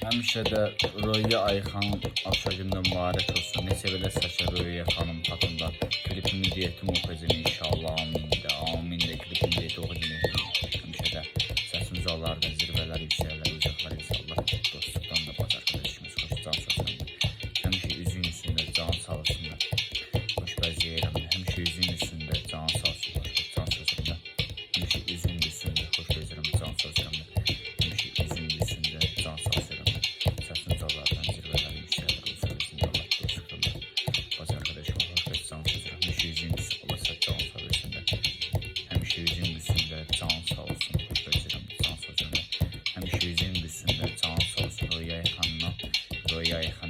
Həmişə də Röya Ayxan Abşagündə mübarək olsun. Neçə belə səsə Röya xanım haqqında klipimi diyetim oxuyacam inşallah. Amin də, amin də klipimi diyeti oxuyacam. Həmişə də səsimiz alardan zirvələr, yüksəklər, uzaqlar inşallah. Dostluqdan da bac arkadaşımız xoş can sözündə. Həmişə üzün üstündə can sağ olsunlar. Xoş bəzəyirəm. Həmişə üzün üstündə can sağ olsun. Xoş can sözündə. Həmişə üzün üstündə xoş bəzəyirəm can sözündə. Həmişə üzün üstündə can sağ olsun. Röya Ayxanla, Röya Ayxan.